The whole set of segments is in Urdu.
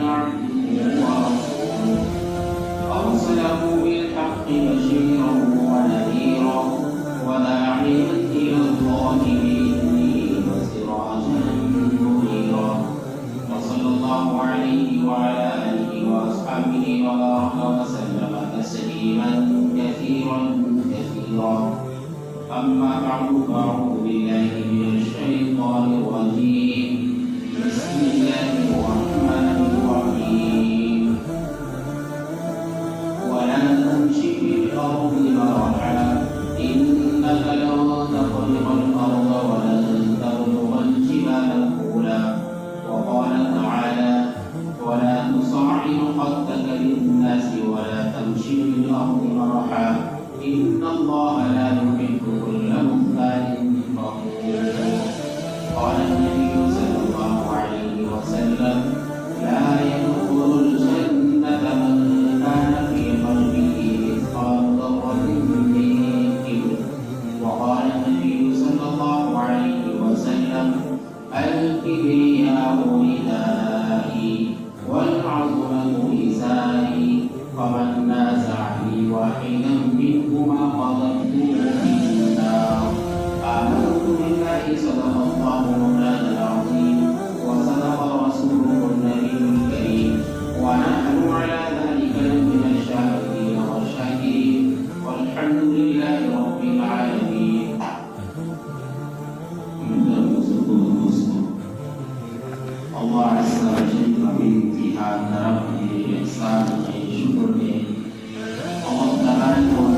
عبده ورسوله أرسله بالحق بشيرا ونذيرا وداعيا إلى الله بإذنه وسراجا منيرا وصلى الله عليه وعلى آله وأصحابه وبارك وسلم تسليما كثيرا أما بعد فأعوذ بالله من الشيطان الرجيم بسم الله الرحمن الرحيم ولا تمش في الأرض مرحا إنك لن تخرق الأرض ولن تبلغ الجبال طولا وقال تعالى ولا تصعر خدك للناس ولا تمش في الأرض مرحا إن الله لا يحب كل مختال فخور قال النبي صلى الله عليه وسلم لا يدخل الجنة من كان في قلبه مثقال ذرة من كبر وقال النبي صلى الله عليه وسلم الكبرياء ردائي والعظمة إزاري فمن نازعني واحدا منهما قذفته في النار آمنت بالله صدق الله مولانا العظيم وصدق رسوله النبي الكريم ونحن على ذلك من الشاهدين والشاكرين والحمد لله رب العالمين. Allah Azza wa Jalla bimtihan Rabbi ihsan syukur Allah Tabaraka wa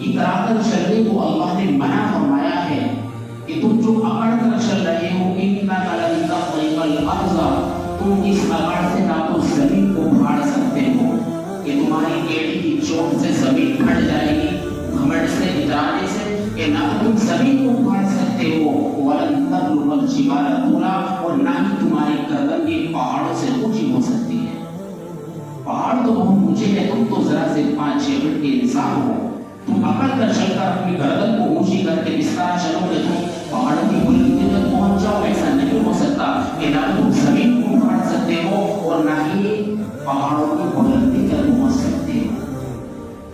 اترا کر چلنے کو اللہ نے منع فرمایا ہے کہ تم جو اکڑ کر چل رہے ہو انک لن تخرق الارض، تم اس اکڑ سے نہ تو زمین کو پھاڑ سکتے ہو کہ تمہاری ایڑی کی چوٹ سے زمین پھٹ جائے گی گھمنڈ سے اترانے سے، کہ نہ تم زمین کو پھاڑ سکتے ہو ولن تبلغ الجبال طولا، اور نہ ہی تمہاری گردن یہ پہاڑوں سے اونچی ہو سکتی ہے۔ پہاڑ تو بہت اونچے ہیں، تم تو ذرا سے 5-6 فٹ کے انسان ہو، تم اکڑ کر چل کر اپنی گردن کو اونچی کر کے اس طرح چلو گے تو پہاڑوں کی بلندی تک پہنچ جاؤ، ایسا نہیں ہو سکتا کہ نہ تم زمین کو پھاڑ سکتے ہو اور نہ ہی پہاڑوں کی بلندی تک پہنچ سکتے ہو۔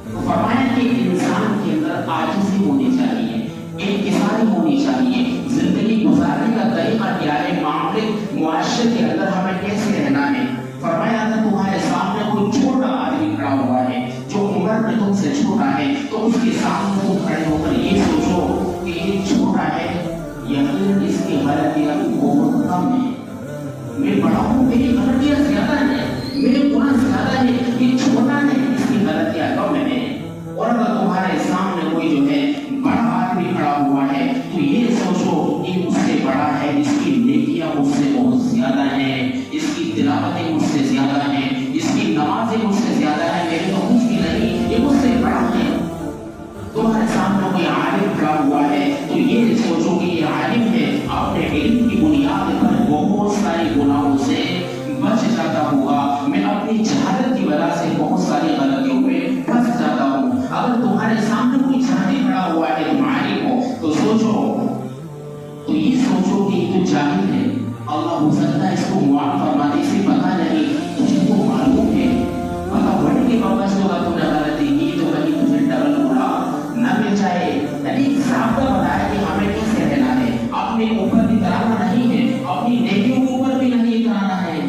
تو فرمایا کہ انسان کے اندر عاجزی ہونی چاہیے، انکساری ہونی چاہیے، زندگی گزارنے کا طریقہ کیا ہے، معاشرے کے اندر ہمیں کیسے رہنا ہے۔ فرمایا اگر تمہارے سامنے کوئی چھوٹا آدمی کھڑا ہوا ہے جو عمر میں تم سے چھوٹا ہے تو اس کے سامنے تم کھڑے ہو کر یہ سوچو کہ یہ چھوٹا ہے، یقین اس کی غلطیاں بہت کم ہیں، میں بڑا ہوں میری غلطیاں زیادہ ہیں، میرے گناہ زیادہ ہیں، یہ چھوٹا ہے اس کی غلطیاں کم ہیں۔ اور اگر تمہارے سامنے کوئی جو ہے بڑا آدمی کھڑا ہوا ہے تو یہ سوچو کہ مجھ سے بڑا ہے، اس کی نیکیاں مجھ سے بہت زیادہ ہیں، اس کی تلاوتیں مجھ سے زیادہ ہیں، اس کی نمازیں مجھ سے زیادہ ہیں، میرے تو کچھ بھی نہیں، یہ مجھ سے بڑا ہے۔ تمہارے سامنے کوئی عالم کھڑا ہوا ہے تو یہ سوچو کہ یہ عالم ہے، اپنے علم کی بنیاد پر بہت ساری گناہوں سے بچ جاتا ہوگا، میں اپنی جہالت کی وجہ سے بہت ساری غلطیوں میں پھنس جاتا ہوں۔ اگر تمہارے سامنے کوئی جاہل کھڑا ہوا ہے تم عالم ہو تو تو یہ سوچو کہ تو جاہل ہے، اللہ ہو سکتا ہے اس کو معاف فرما دے، اسے پتہ نہیں، تجھے تو معلوم ہے، پتہ بڑھنے کے باوجود اگر تم نے غلطی کی تو کہیں تجھے ڈبل گناہ نہ مل جائے۔ یعنی ضابطہ بتایا کہ ہمیں کیسے رہنا ہے، اپنے اوپر اترانا نہیں ہے، اپنی نیکیوں کے اوپر بھی نہیں اترانا ہے۔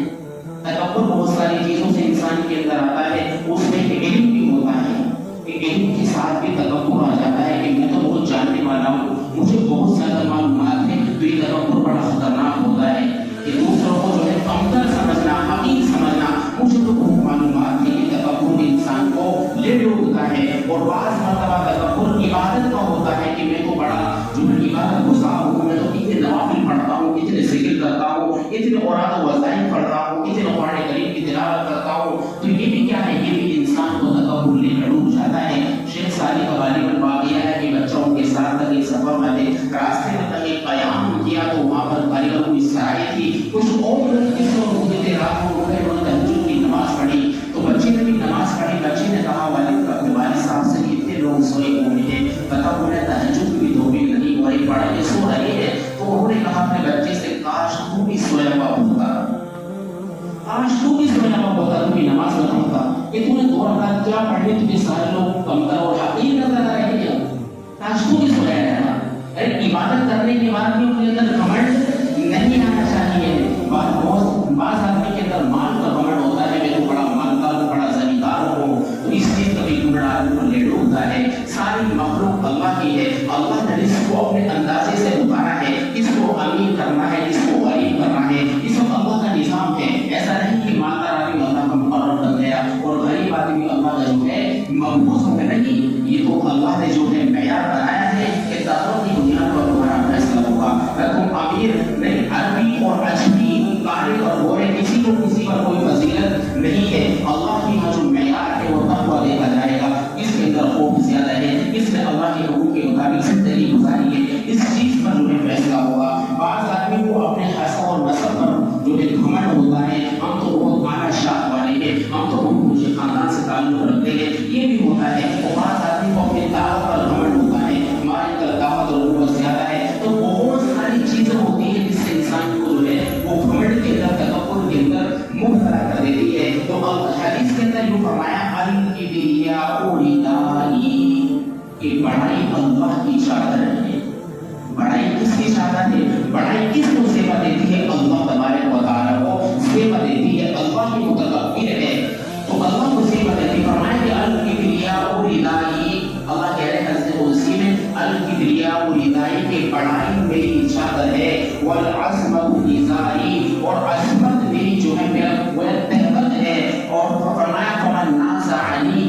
تکبر بہت ساری چیزوں سے انسان کے اندر آتا ہے، اس میں ایک علم بھی ہوتا ہے، ایک علم کے ساتھ بھی تکبر آ جاتا ہے کہ میں تو بہت جاننے والا ہوں، مجھے بہت زیادہ معلومات ہیں، تو یہ تکبر بڑا خطرناک ہوتا ہے کہ دوسروں کو جو ہے کمتر سمجھنا، حقیر سمجھنا، مجھے تو بہت معلومات ہے۔ یہ تکبر انسان کو لے ڈوبتا ہے، اور بعض مرتبہ تکبر عبادت کا ہوتا ہے کہ میں تو بڑا جو ہے عبادت گزار ہوں، میں تو اتنے نوافل پڑھتا ہوں، اتنے ذکر کرتا ہوں، اتنے اوراد و وظائف پڑھتا ہوں، اتنے قرآن کریم کی تلاوت کرتا ہوں، تو یہ بھی کیا ہے، یہ بھی انسان کو تکبر لے کر ڈوب جاتا ہے۔ شیخ سالی کا غالباً واقعہ ہے کہ بچوں کے ساتھ کہیں سفر میں تھے، راستے میں کہیں قیام کیا تو وہاں پر غالباً کوئی سرائے تھی، کچھ اور لوگ کس کو روکتے تھے، رات کو روکے، انہوں نے تہجد کی نماز پڑھی، تو بچے نے بھی نماز پڑھی، بچے نے کہا والد اپنے والد صاحب سے اتنے لوگ سوئے ہوئے ہیں، بتا انہیں تہجد بھی تو بھی نہیں ہو رہی، پڑھ کے سو رہے ہیں، تو انہوں نے کہا اپنے بچے سے کاش تو بھی سویا ہوا ہوتا، کاش تو بھی سویا ہوا ہوتا، تو بھی نماز نہ پڑھتا، کہ تو نے 2 رکعت کیا پڑھے، تجھے سارے لوگ کمتر اور حقیر نظر آ رہے ہیں، کاش تو بھی سویا رہنا۔ عبادت کرنے کے بعد بھی ان کے اندر گھمنڈ نہیں آنا چاہیے۔ بعض آدمی کے اندر مال کا گھمنڈ ہوتا ہے، میں تو بڑا مالدار ہوں، بڑا زمیندار ہوں، تو اس چیز کا بھی گھمنڈ آدمی کو لے ڈوبتا ہے۔ ساری مخلوق اللہ کی ہے، اللہ نے رزق کو اپنے اندازے سے اتارا ہے، اس کو امیر کرنا ہے، اس کو غریب کرنا ہے، اس وقت اللہ کا نظام ہے۔ ایسا نہیں کہ مالدار آدمی اللہ کا مقرر کر گیا اور غریب آدمی اللہ کا جو ہے مقبوض ہو گیا، نہیں، یہ تو اللہ نے جو ہے معیار بنایا ہے کہ دعوت کی بنیاد پر تمہارا فیصلہ ہوگا۔ تم امیر نہیں، عربی اور اجمی، کالے اور گورے، کسی کو کسی پر کوئی فضیلت نہیں ہے، اللہ کی جو معیار ہے وہ تقویٰ دیکھا جائے گا، اس کے اندر خوف زیادہ ہے، اس نے اللہ کے حقوق کے مطابق زندگی گزاری ہے، اس چیز پر جو ہے فیصلہ ہوگا۔ بعض آدمی کو اپنے حسب اور نسب پر جو ہے گھمنڈ ہوتا ہے، ہم تو بہت اعلیٰ شان والے ہیں، ہم تو بہت اونچے خاندان سے تعلق رکھتے ہیں، یہ بھی ہوتا ہے۔ اور بعض آدمی کو اپنے دعوت پر گھمنڈ ہوتا ہے، ہمارے اندر دعوت اور قوت زیادہ ہے، تو بہت ساری چیزیں ہوتی ہیں جس سے انسان کو جو ہے وہ گھمنڈ کے اندر، تکبر کے اندر مبتلا کر دیتی ہے۔ تو حدیث کے اندر یوں فرمایا الکبریاء ردائی، کہ بڑائی اللہ کی چادر ہے۔ بڑائی کس کی چادر ہے؟ بڑائی کس کو سیوا دیتی ہے؟ اللہ تبارک و تعالیٰ کو سیوا دیتی ہے، اللہ کی متکبر ہے تو اللہ کو سیوا دیتی ہے۔ فرمایا کہ الکبریاء ردائی، اللہ کہہ رہے ہیں حدیث قدسی میں الکبریاء ردائی، کہ بڑائی میری چادر ہے، والعظمت ازاری، اور عظمت میری جو ہے میرا وہ تہبند ہے، اور فرمایا فمن نازعنی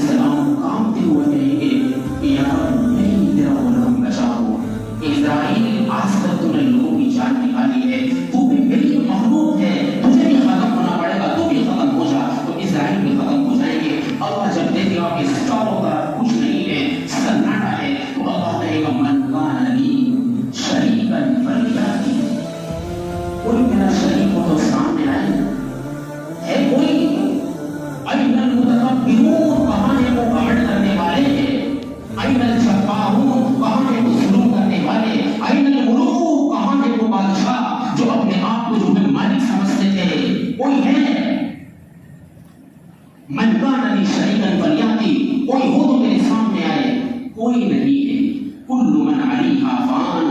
السلام کانپتے ہوئے کہیں گے کہ یا رب میں ہی تیرا غلام بچا ہوں، اسرائیل آج تک تو نے لوگوں کی جان نکالی ہے، تو بھی میری مخلوق ہے، تجھے بھی ختم ہونا پڑے گا، تو بھی ختم ہو جا، تو اسرائیل بھی ختم ہو جائیں گے۔ اللہ جب دیکھے گا کہ چاروں طرف کچھ نہیں ہے، سناٹا ہے، تو اللہ کہے گا من کان لی شریکا فلیأتی، کوئی میرا شریک ہو تو سامنے آئے، ہے کوئی؟ این المتکبرون، کہاں ہے وہ گھمنڈ کرنے والے ہیں؟ این الجبارون، کہاں ہے وہ ظلم کرنے والے؟ این الملوک، کہاں ہے وہ بادشاہ جو اپنے آپ کو جو ہے مالک سمجھتے تھے؟ کوئی ہے؟ من کان لی شریکا فلیأتی، کوئی ہو تو میرے سامنے آئے، کوئی نہیں ہے۔ کل من علیہا فان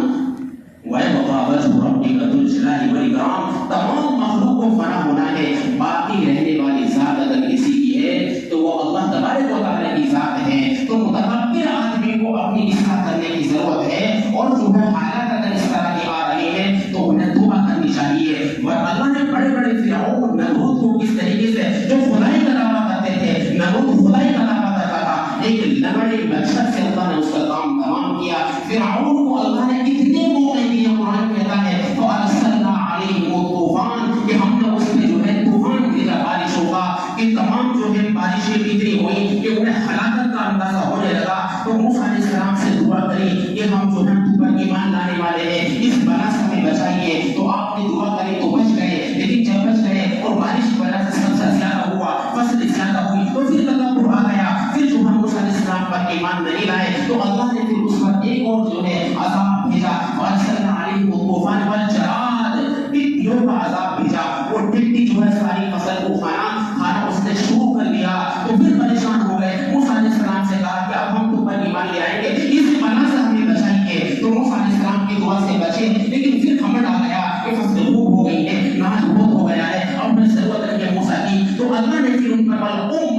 وَيَبْقَى وَجْهُ رَبِّكَ ذُو الْجَلَالِ وَالْإِكْرَامِ، تمام مخلوق کو فنا ہونا ہے، باقی رہنے والی ذات اگر کسی کی ہے تو وہ اللہ تبارک و تعالیٰ کی ذات ہے۔ تو متکبر آدمی کو اپنی اصلاح کرنے کی ضرورت ہے، اور جو ہے حالات اگر اس طرح کی آ رہی ہے تو انہیں توبہ کرنی چاہیے۔ اور اللہ نے بڑے بڑے فرعون نمرود کو کس طریقے سے جو خدائی کا دعویٰ کرتے تھے، نمرود خدائی کا دعویٰ کرتا تھا، لیکن لڑے مقصد سے اللہ نے اس کا کام تمام کیا۔ فرعون کو اللہ نے اتنے موقع دیے، قرآن کہتا ہے فَأَرْسَلْنَا عَلَيْهِمُ الطُّوفَانَ، کہ ہم نے اس میں جو ہے طوفان بھیجا، بارش ہوگا، کہ تمام جو ہے بارشیں اتنی ہوئی کہ انہیں ہلاکت کا اندازہ ہونے لگا۔ تو موسیٰ علیہ السلام سے دعا کری کہ ہم جو ہے تو پر ایمان لانے والے ہیں، اس بلا سے ہمیں بچائیے۔ تو آپ نے دعا کری تو بچ گئے، لیکن جب بچ گئے اور بارش کی وجہ سے سب سے زیادہ ہوا، فصل زیادہ ہوئی، تو پھر تکبر آ گیا، پھر جو ہم موسیٰ علیہ السلام پر ایمان نہیں لائے، تو اللہ نے پھر اس پر ایک اور جو ہے عذاب بھیجا، وَأَرْسَلْنَا عَلَيْهِمُ الطُّوفَانَ وَالْجَرَادَ، ٹڈیوں کا عذاب بھیجا، اور ٹڈی جو ہے ساری فصل کو کھانا اس نے شروع کر دیا۔ تو پھر پریشان ہو گئے، موسیٰ علیہ السلام سے کہا کہ اب ہم تو پر ایمان لے آئیں گے، اس بلا سے ہمیں بچائیے۔ تو موسیٰ علیہ السلام کی دعا سے بچے، لیکن پھر گھمنڈ آ گیا کہ فصل خوب ہو گئی ہے، ناج بہت ہو گیا ہے، اب میں ضرورت نہیں ہے موسیٰ کی۔ تو اللہ نے پھر ان پر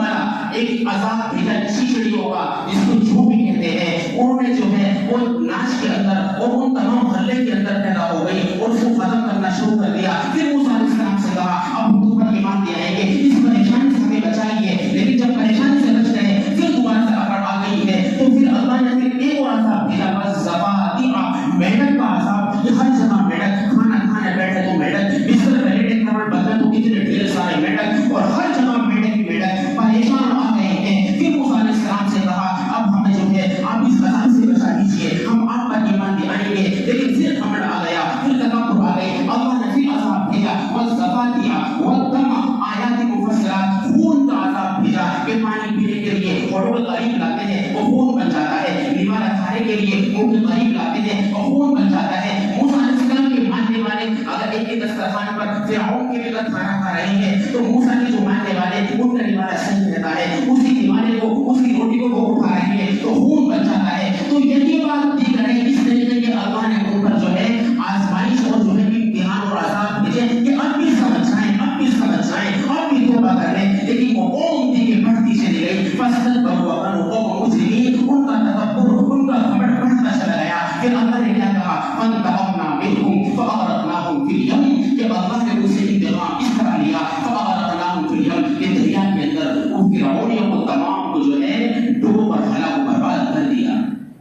ملا ایک عذاب بھیجا، چیچڑیوں کا، جس کو جو بھی کہتے ہیں، انہوں نے جو ہے وہ ناچ کے اندر اور ان تمام حلے کے اندر پیدا ہو گئی اور اس کو ختم کرنا شروع کر دیا۔ پھر موسیٰ علیہ السلام سے کہا اب ہم تم پر ایمان لے آئیں گے، اس پریشانی سے ہمیں بچائیے، لیکن جب پریشانی سے بچ گئے پھر دوبارہ سے اکڑ آ گئی ہے، تو پھر اللہ نے پھر ایک اور عذاب بھیجا، وَالزَّبَادِعَ، میڈک کا عذاب، یہ ہر جگہ میڈک، کھانا کھانے بیٹھے تو میڈک، بستر پہ لیٹے کمر بدلے تو کتنے ڈھیر سارے میڈک، اور ہر جگہ میڈک ہی میڈک، پریشان آ گئے ہیں۔ پھر موسیٰ علیہ السلام سے کہا اب ہمیں جو ہے آپ اس عذاب سے بچا لیجیے، ہم آپ پر ایمان لے آئیں گے، لیکن پھر گھمنڈ آ گیا، پھر تکبر آ گئی، اللہ نے پھر عذاب بھیجا، وَالزَّبَادِعَ وَالدَّمَ، آیات مفصلات، خون کا عذاب بھیجا کہ پانی پینے کے لیے گھوڑوں کے قریب لاتے ہیں وہ خون بن جاتا ہے، نوالا کھانے کے لیے منہ کے قریب لاتے ہیں وہ خون بن جاتا ہے۔ موسیٰ علیہ السلام کے ماننے والے اگر ایک ایک دسترخوان پر فرعون کے وقت کھانا کھا رہے ہیں تو موسیٰ کے جو ماننے والے ان کا نوالا صحیح رہتا ہے، اسی نوالے کو، اس کی روٹی کو وہ اٹھا رہے ہیں تو خون بن جاتا ہے۔ تو یہی بات دی کرے، اس طریقے کے اللہ نے ان پر جو ہے آزمائش اور جو ہے امتحان اور عذاب بھیجے کہ اب بھی سمجھ جائیں، اب بھی سمجھ جائیں، اب بھی توبہ کر لیں، لیکن وہ قوم تھی کہ بڑھتی چلی گئی، فَاسْتَكْبَرُوا وَكَانُوا قَوْمًا مُجْرِمِينَ، ان کا تکبر، ان کا گھمنڈ بڑھتا چلا گیا۔ پھر اللہ نے کیا کہا فَانْتَقَمْنَا مِنْهُمْ فَأَغْرَقْنَاهُمْ فِي الْيَمِّ، کہ اللہ نے ان سے انتقام اس طرح لیا، فَأَغْرَقْنَاهُمْ فِي الْيَمِّ، کہ دریا کے اندر ان فرعونیوں کو تمام کو جو ہے ڈوبو کر ہلاک و برباد کر دیا۔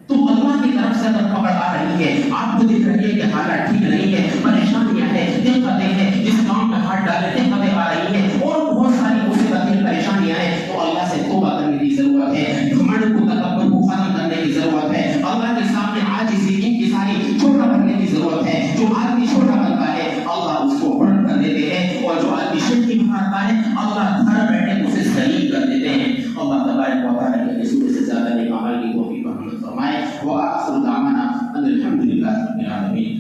تو اللہ کی طرف سے اگر پکڑ آ رہی ہے، آپ کو دکھ رہی ہے کہ حالات ٹھیک نہیں ہے، پریشانیاں ہیں، دقتیں ہیں، جس کام میں ہاتھ ڈالے دقتیں آ رہی ہیں اور بہت ساری مصیبتیں پریشانیاں ہیں، تو اللہ سے توبہ کرنے کی ضرورت ہے، گھمنڈ کو تکبر کو ختم کرنے کی ضرورت ہے، اللہ کے سامنے عاجزی کی ساری چھوٹا کرنے کی ضرورت ہے۔ جو آدمی چھوٹا بنتا ہے اللہ اس کو بڑھ کر دیتے ہیں، اور جو آدمی شرکی بناتا ہے اللہ گھر بیٹھے اسے ذلیل کر دیتے ہیں۔ اللہ تبارک و تعالیٰ کے رسول سے زیادہ نیک عمل کی توفیق عطا فرمائے۔ وآخر دعوانا ان الحمد للہ رب العالمین۔